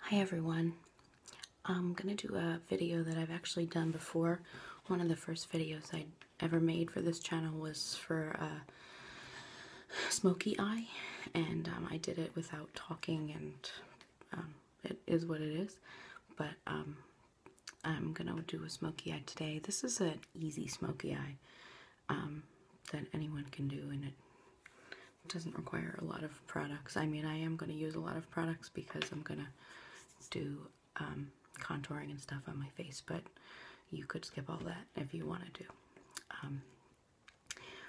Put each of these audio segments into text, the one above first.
Hi everyone. I'm gonna do a video that I've actually done before. One of the first videos I ever made for this channel was for Smoky Eye, and I did it without talking, and it is what it is. But I'm gonna do a smoky eye today. This is an easy smoky eye that anyone can do, and it doesn't require a lot of products. I mean, I am going to use a lot of products because I'm going to do contouring and stuff on my face, but you could skip all that if you wanted to.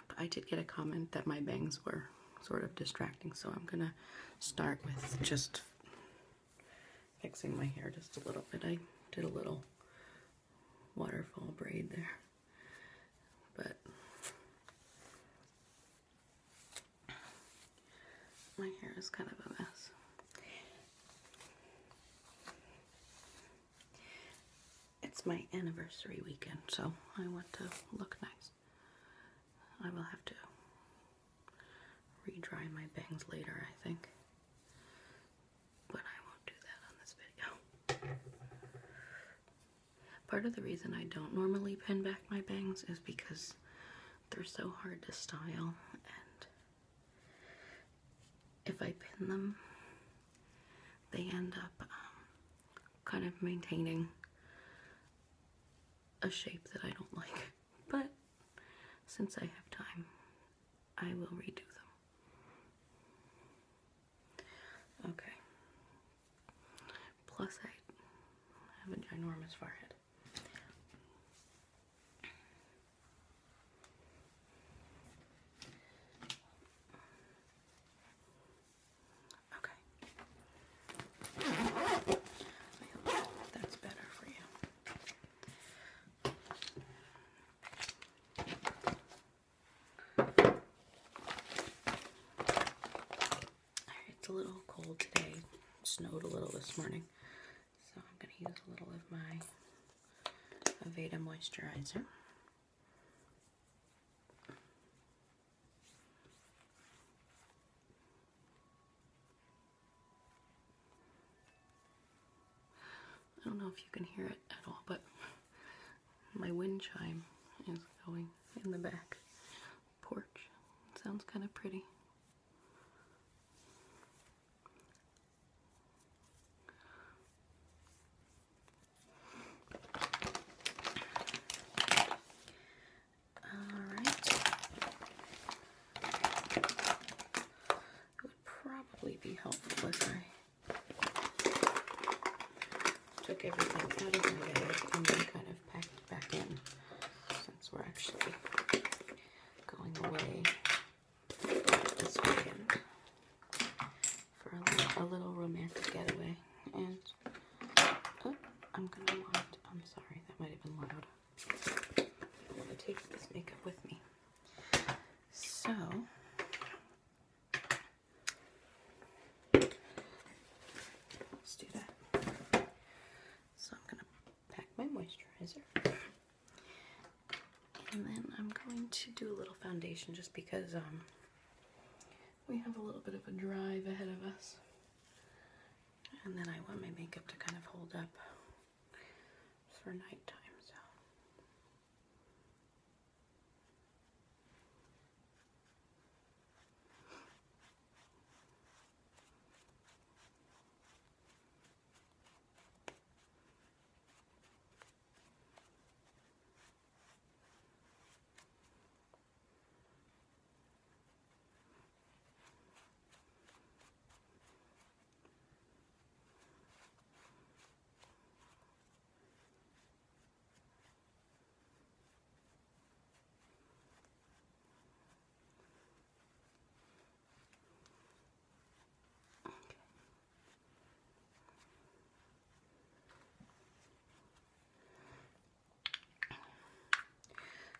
But I did get a comment that my bangs were sort of distracting, so I'm going to start with just fixing my hair just a little bit. I did a little waterfall braid there, but my hair is kind of a mess. It's my anniversary weekend, so I want to look nice. I will have to re-dry my bangs later, I think. But I won't do that on this video. Part of the reason I don't normally pin back my bangs is because they're so hard to style, and if I pin them, they end up kind of maintaining a shape that I don't like. But since I have time, I will redo them. Okay. Plus I have a ginormous forehead. A little cold today. It snowed a little this morning, so I'm going to use a little of my Aveda Moisturizer. I don't know if you can hear it at all, but my wind chime is going in the back porch. It sounds kind of pretty. Be helpful if I took everything out of my bag and then kind of packed it back in, since we're actually going away this weekend for a little romantic getaway. And oh, I'm sorry, that might have been loud. I'm going to take this makeup with me. So do that. So I'm going to pack my moisturizer, and then I'm going to do a little foundation just because we have a little bit of a drive ahead of us, and then I want my makeup to kind of hold up for nighttime.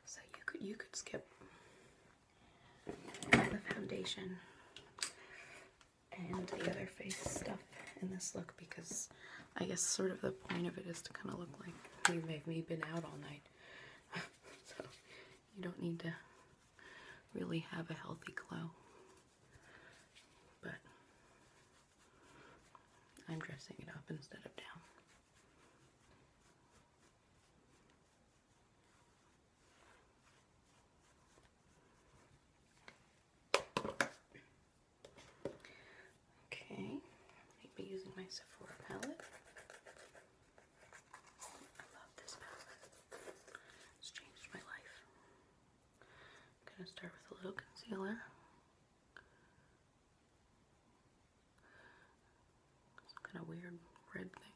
So you could skip the foundation and the other face stuff in this look, because I guess sort of the point of it is to kind of look like you've been out all night. So you don't need to really have a healthy glow. But I'm dressing it up instead of down. Okay, I'll be using my Sephora palette. I love this palette. It's changed my life. I'm gonna start with a little concealer. Some kind of weird red thing.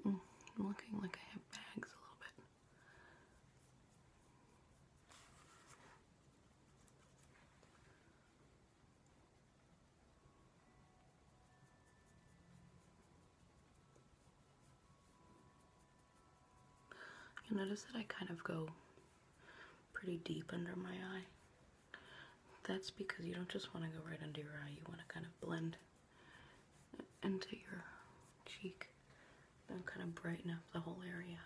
I'm looking like I have bags a little bit. You'll notice that I kind of go pretty deep under my eye. That's because you don't just want to go right under your eye, you want to kind of blend into your cheek and kind of brighten up the whole area.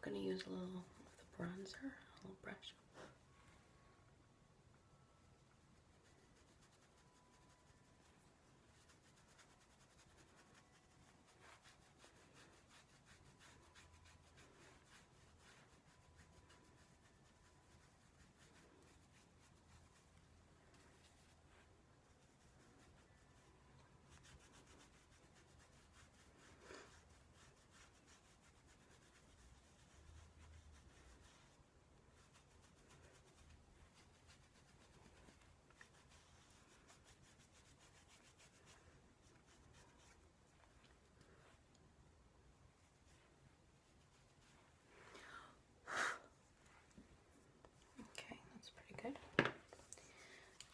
I'm going to use a little of the bronzer, a little brush.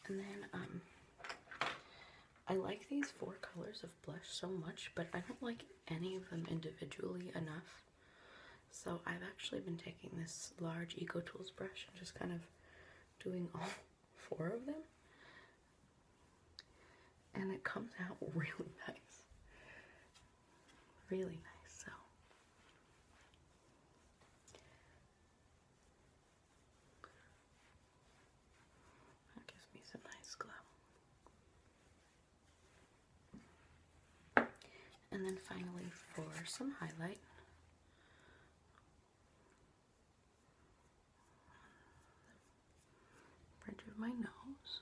And then, I like these 4 colors of blush so much, but I don't like any of them individually enough. So I've actually been taking this large Eco Tools brush and just kind of doing all 4 of them. And it comes out really nice. Really nice, so. That gives me some nice glow. And then finally for some highlight, bridge of my nose,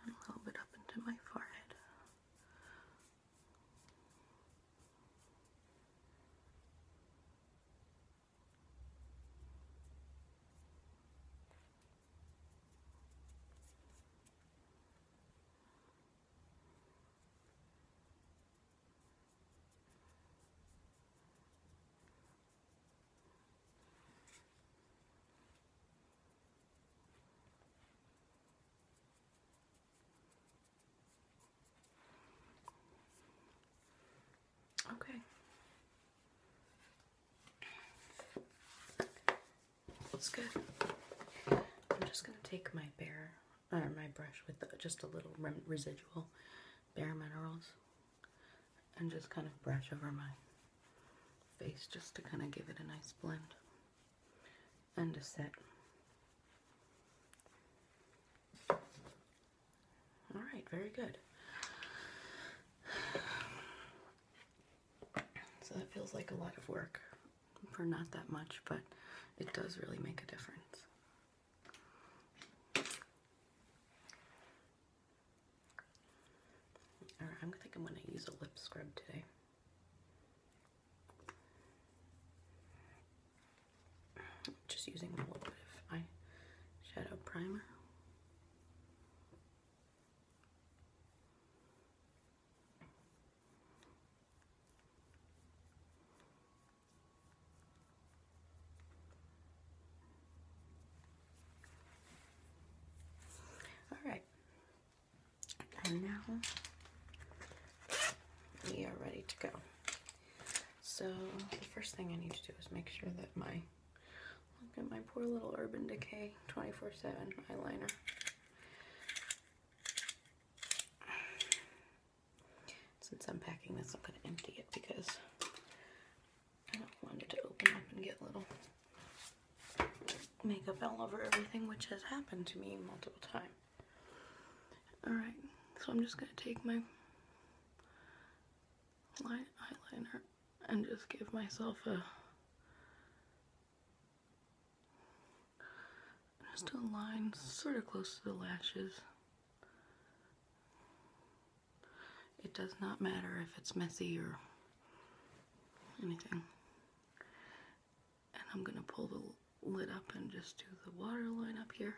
and a little bit up into my forehead. Okay. Looks good. I'm just going to take my my brush with just a little residual Bare Minerals and just kind of brush over my face just to kind of give it a nice blend and a set. Alright, very good. So that feels like a lot of work for not that much, but it does really make a difference. Alright, I think I'm going to use a lip scrub today. Just using a little bit of eyeshadow primer. Alright, and now we are ready to go. So the first thing I need to do is make sure that my Look at my poor little Urban Decay 24/7 eyeliner. Since I'm packing this, I'm going to empty it because I don't want it to open up and get little makeup all over everything, which has happened to me multiple times. Alright, so I'm just going to take my light eyeliner and just give myself just a line sort of close to the lashes. It does not matter if it's messy or anything. And I'm going to pull the lid up and just do the waterline up here.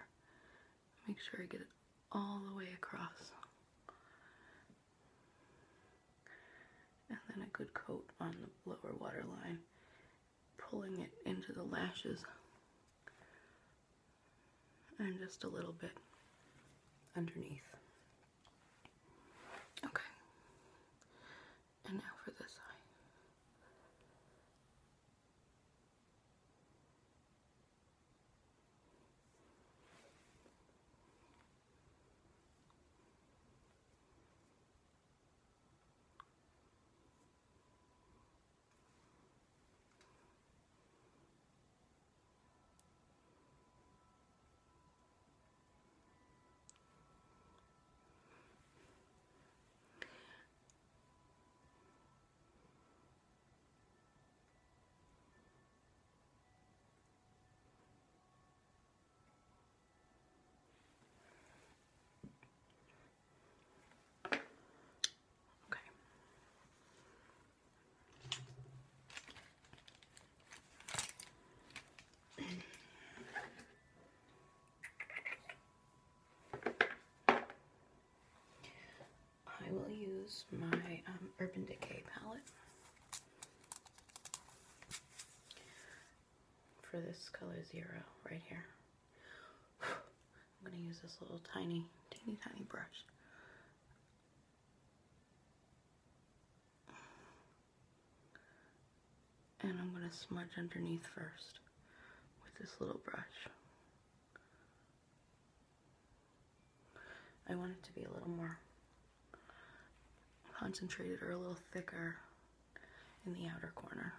Make sure I get it all the way across. And then a good coat on the lower waterline, pulling it into the lashes. And just a little bit underneath. Okay. And now for this eye. I will use my Urban Decay palette for this color 0 right here. I'm going to use this little teeny brush. And I'm going to smudge underneath first with this little brush. I want it to be a little more concentrated or a little thicker in the outer corner.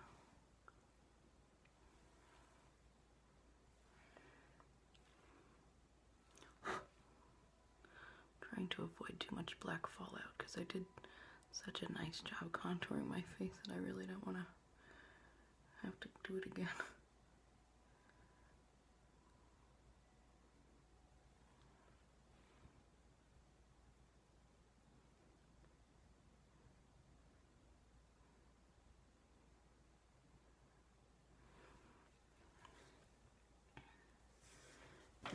Trying to avoid too much black fallout because I did such a nice job contouring my face that I really don't want to have to do it again.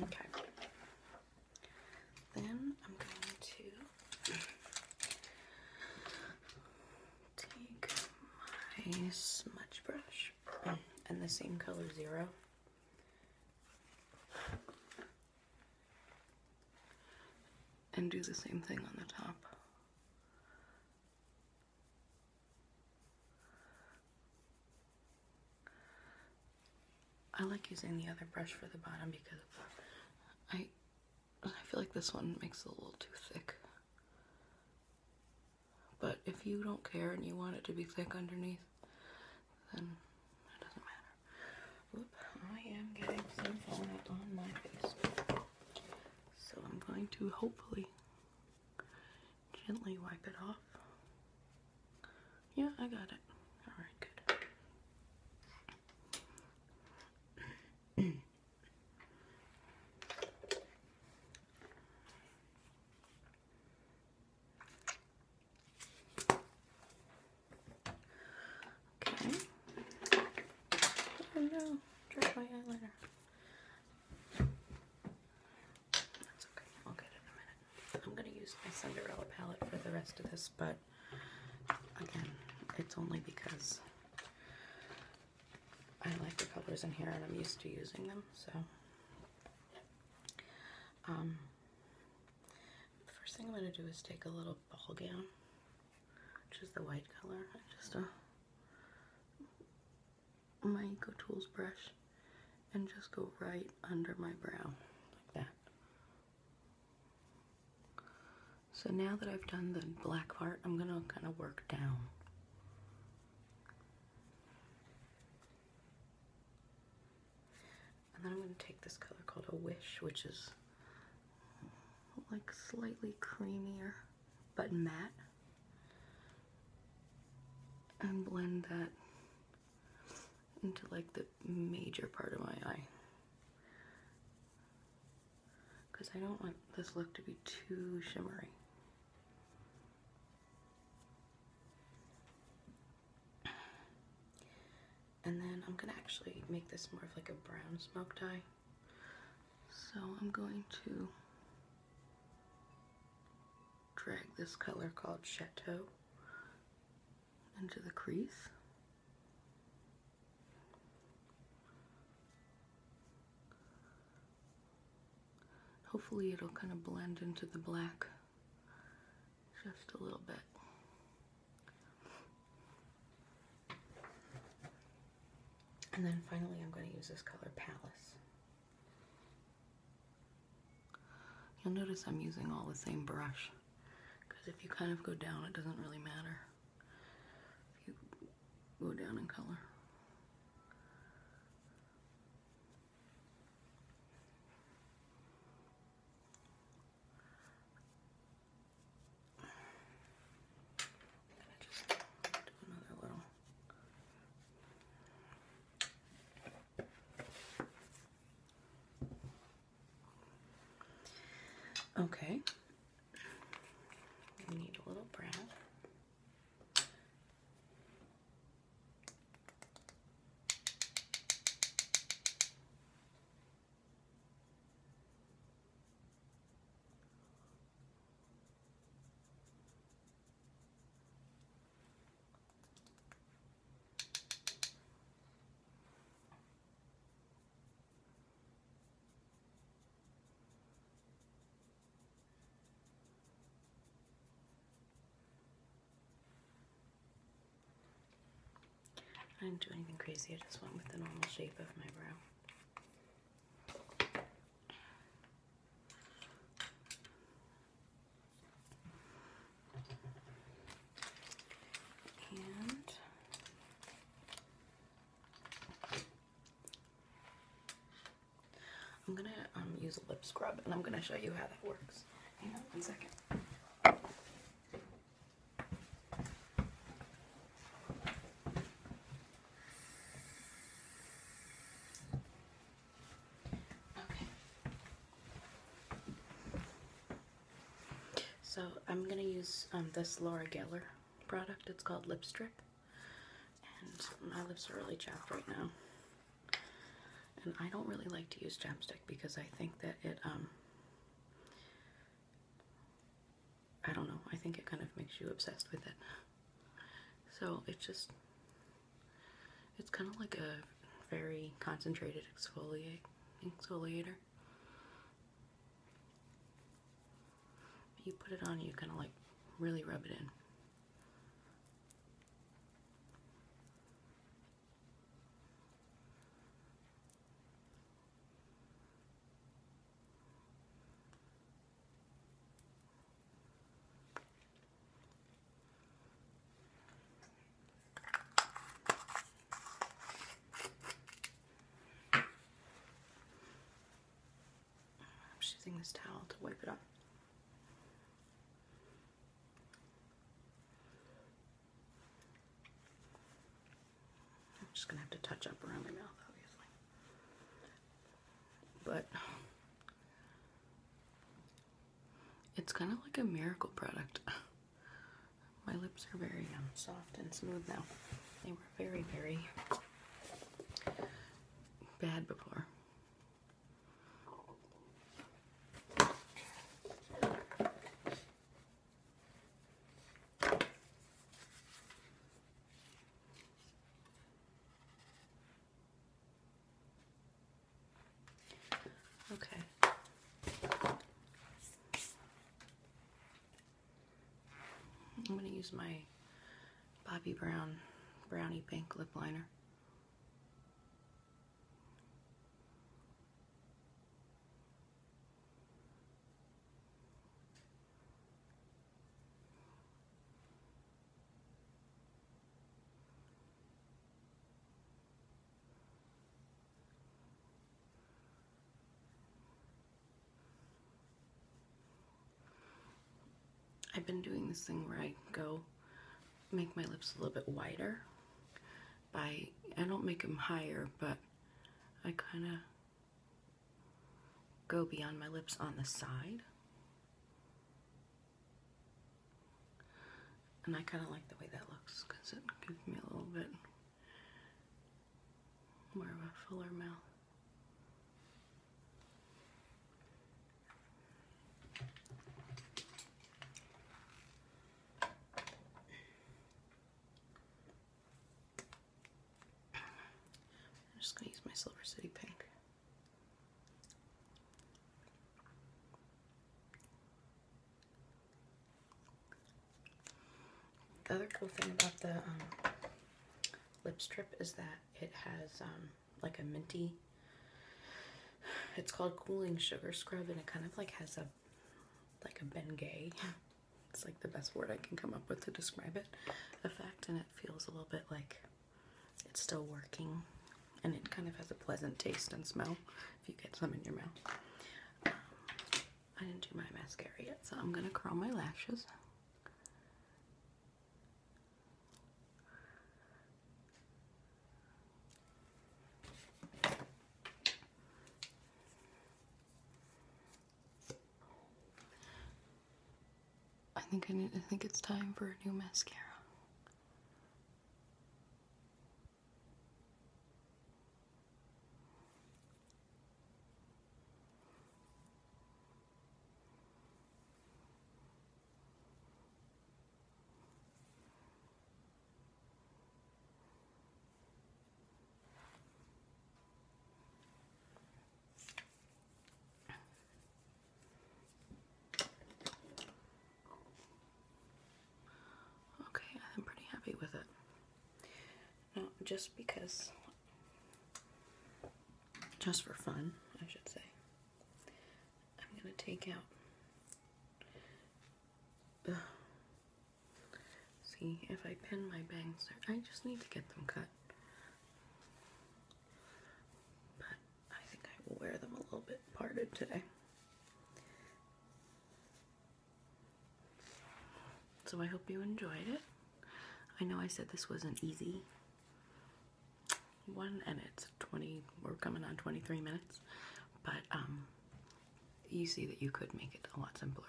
Okay. Then I'm going to take my smudge brush and the same color 0. And do the same thing on the top. I like using the other brush for the bottom because I feel like this one makes it a little too thick. But if you don't care and you want it to be thick underneath, then it doesn't matter. Whoop, I am getting some fallout on my face. So I'm going to hopefully gently wipe it off. Yeah, I got it. Alright, good. Okay. Oh no, dropped my eyeliner. That's okay, I'll get it in a minute. I'm going to use my Cinderella palette for the rest of this, but again, it's only because I like the colors in here and I'm used to using them, so. The first thing I'm going to do is take a little ball gown, which is the white color, and just my Eco Tools brush, and just go right under my brow, like that. So now that I've done the black part, I'm gonna kind of work down. And then I'm gonna take this color called A Wish, which is like slightly creamier, but matte, and blend that into like the major part of my eye, because I don't want this look to be too shimmery. And then I'm gonna actually make this more of like a brown smoked eye. So I'm going to drag this color called Chateau into the crease. Hopefully it'll kind of blend into the black just a little bit. And then finally I'm going to use this color Palace. You'll notice I'm using all the same brush, because if you kind of go down, it doesn't really matter if you go down in color. I'm gonna just do another little. Okay, we need a little brown. I didn't do anything crazy, I just went with the normal shape of my brow. And I'm gonna use a lip scrub, and I'm gonna show you how that works. Hang on 1 second. So I'm gonna use this Laura Geller product. It's called Lip Strip, and my lips are really chapped right now. And I don't really like to use chapstick because I think that it I don't know, I think it kind of makes you obsessed with it. So it's kind of like a very concentrated exfoliator. You put it on, you kind of like really rub it in. I'm just using this towel to wipe it off. I'm just gonna have to touch up around my mouth, obviously. But it's kind of like a miracle product. My lips are very soft and smooth now. They were very, very bad before. Okay. I'm going to use my Bobbi Brown Brownie Pink lip liner. I've been doing this thing where I go make my lips a little bit wider. I don't make them higher, but I kind of go beyond my lips on the side. And I kind of like the way that looks because it gives me a little bit more of a fuller mouth. I'm just going to use my Silver City Pink. The other cool thing about the lip strip is that it has like a minty, it's called cooling sugar scrub, and it kind of like has a Bengay, it's like the best word I can come up with to describe it, effect, and it feels a little bit like it's still working, and it kind of has a pleasant taste and smell if you get some in your mouth. I didn't do my mascara yet, so I'm gonna curl my lashes. I think it's time for a new mascara. I'm pretty happy with it. Now, just for fun, I should say, I'm gonna take out, see, if I pin my bangs there, I just need to get them cut. But I think I will wear them a little bit parted today. So I hope you enjoyed it. I know I said this was an easy one, and it's we're coming on 23 minutes, but you see that you could make it a lot simpler.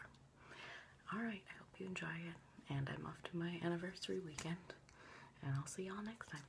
Alright, I hope you enjoy it, and I'm off to my anniversary weekend, and I'll see y'all next time.